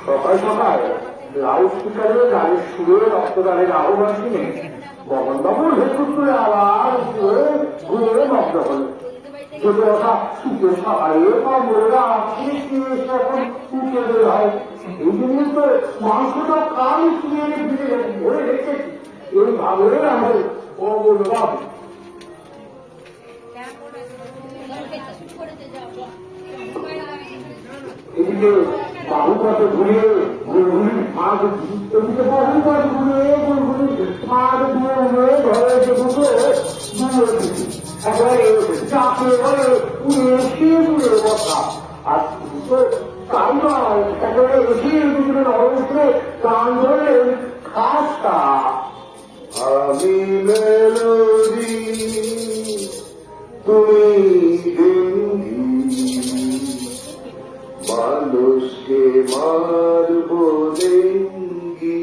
সকাল সকাল লাউড স্পিকারে গাড়ির সুরে রক্তদানের আহ্বান শুনে মোহনবাবুর ভেতরে আবার ঘুরে নষ্ট হল। যদি ওটা শীতের সকালে কমরেরা এখন উঠে বের হয়। এই জন্য তো মাংসটা কাল শুয়ে ধরে রেখেছি। এইভাবে আমাদের অমূল্যবাদ এদিকে বাহুপাতে ঘুরে গুলগুলি মাছ এদিকে বাহুপাত ঘুরে গুলগুলি মাছ দিয়ে ঘরে ঢুকে একেবারে চাপে ঘরে উড়ে শুয়ে উড়ে বসা। আর তাই নয়, একেবারে এসে দুজনের অবস্থে গান ধরলেন খাসটা আমি মেলোডি তুমি মানুষকে মারব ডেঙ্গি।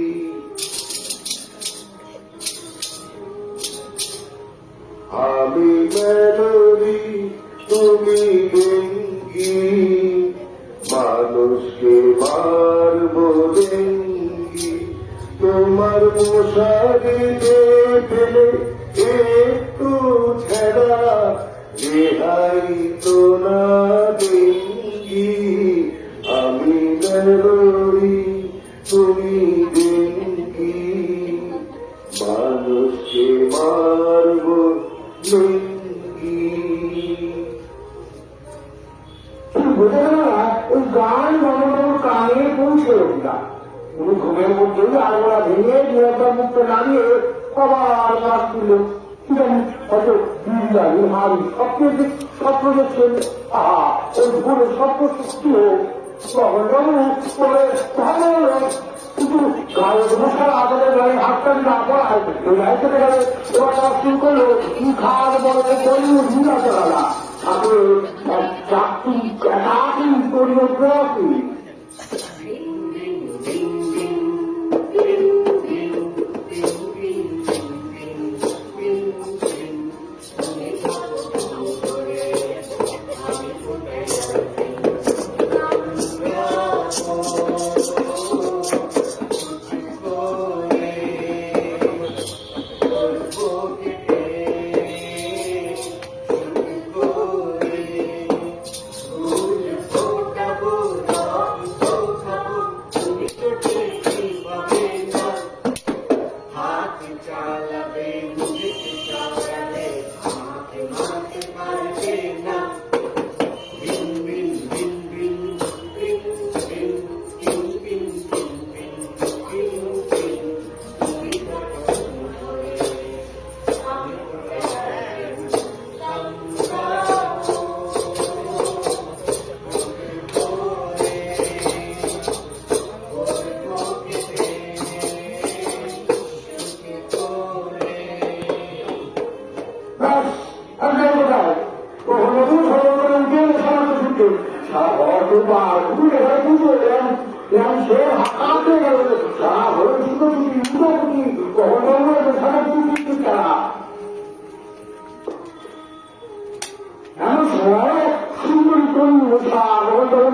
আমি মেলোডি তুমি ডেঙ্গি মানুষকে মারব ডেঙ্গি। তোমার মশারিতে ফেলে একটু ছেড়া রেহাই তো না ডেঙ্গি। আমি মেলোডি তুমি ডেঙ্গি মানুষকে মারব ডেঙ্গি। বোঝা গেল না, ওই গান মনোরম কানে পৌঁছে না। উনি ঘুমের মধ্যেই আলমোড়া ভেঙে নিরাপদ মুক্ত নামিয়ে আবার মাছ তুলল। হয়তো বিরিয়ানি হাড়ি স্বপ্ন দেখছেন। ওই ভোরে স্বপ্ন সৃষ্টি হোক কিন্তু গায়ের মশার আদরের গাড়ি হাতটা না পড়ায় ওই গাড়ি থেকে গেলে এবার তারা শুরু করলো কি খাওয়ার বলে বলিও ঝুলা চলা তাকে চাকরি একাকি কোরিওগ্রাফি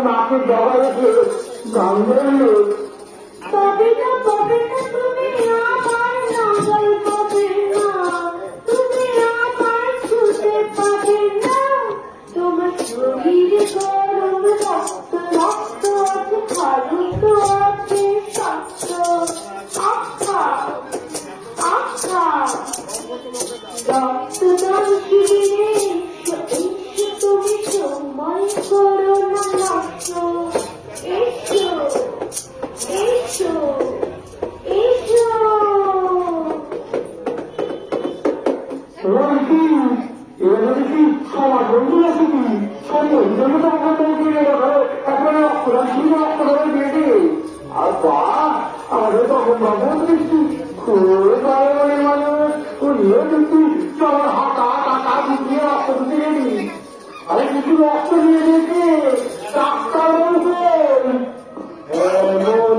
নাকে জবা রেখে গান ধরলে তবে না তবে না তুমি আমার নাগাল পাবে না, তুমি আমার ছুতে পাবে না। তোমার শরীরে গরম রক্ত রক্ত আছে খাদ্য আছে শক্ত আখা আখা রক্ত দাম শিবিরে এসে তুমি সময় করো না নষ্ট। এসো এসো এসো এবার কি সমাজ বন্ধু আছে কি সন্ধ্যের মতো একবারে রক্তদান শুরু রক্তদানের বেড়ে আর বা আমাদের তখন ভগবান দেখছি খুবই ভালো মানুষ ও নিয়ে দেখছি চল হাতা টাকা দিয়ে রক্ত দিতে গেলি আরে কিছু রক্ত নিয়ে দেখে ডাক্তার বলছেন এমন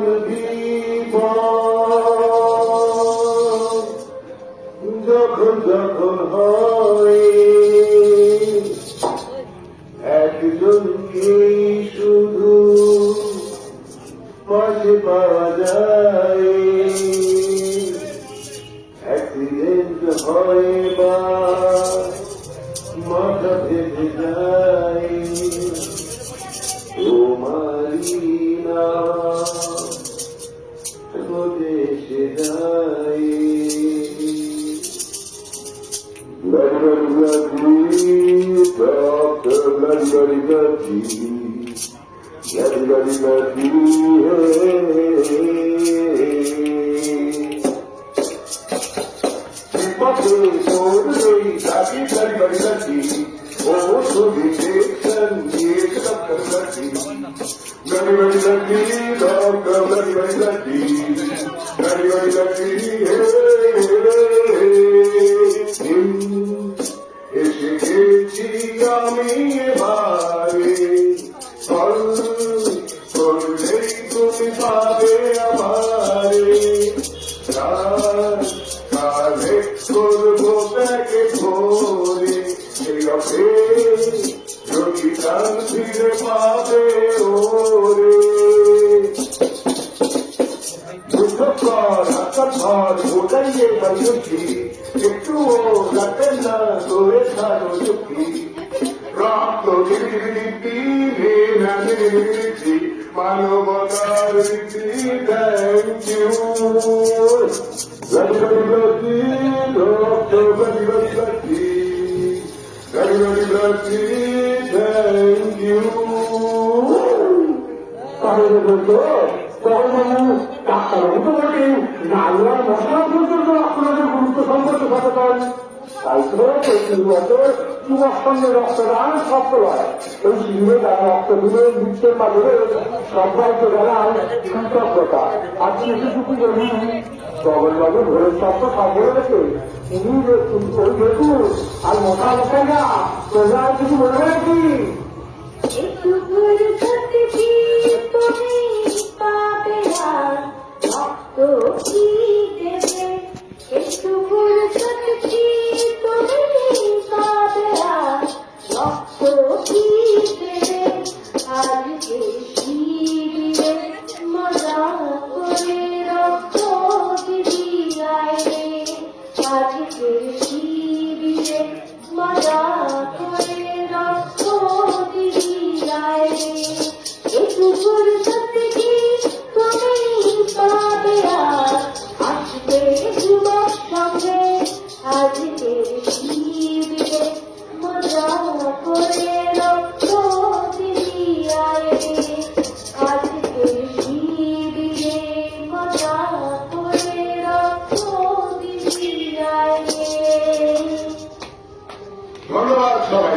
যখন যখন হয় একজনকে শুধু পাশে পাওয়া যায় অ্যাক্সিডেন্ট হয় বা মাথা ভেঙে যায় তোমারই না দেশে যায় এসে গেছি আমি এবারে করলেই তুমি পাবে আমারে কালে করবো ব্যাগে ভোরে যদি কাল ফিরে পাবে ওরে ওটাইয়ে বাড়ি একটু রাখেন না করে ছাড়ো চুক্তি রক্ত মানবতার রীতি থ্যাংক ইউ রক্ত থ্যাংক ইউ ডাক্তারবাবু তো বলে নালিয়ার মশলা পর্যন্ত রক্তদানের গুরুত্ব সম্পর্কে সচেতন তাই তো বছর যুবক সঙ্গে রক্তদান সফল হয় এই শিবিরে তারা রক্ত দিলে মৃত্যুর মাধ্যমে সবাইকে জানান কৃতজ্ঞতা আর শিশুটুকু বলি জগন্বাবু ভোরের স্বপ্ন সফল হয়েছে তিনি ওই দেখুন আর মোটা মোটা না তোমরা কিছু বলবে নাকি একটু ভুল সত্যি তুমি পাবে রক্ত কি দেবে একটু ভুল সত্যি তুমি পাবে রক্ত কি দেবে আজকে শিবিরে মজা করে রক্ত দিবি আয় আজকে শিবিরে মজা করে রক্ত একটু ভুল সত্যি তুমি পাবে আজকে যুবক সঙ্গে আজকে শিবিরে মজা করে রক্ত দিয়ায় আজকে শিবিরে মজা করে রক্ত দিয়ায় ধন্যবাদ সবাই।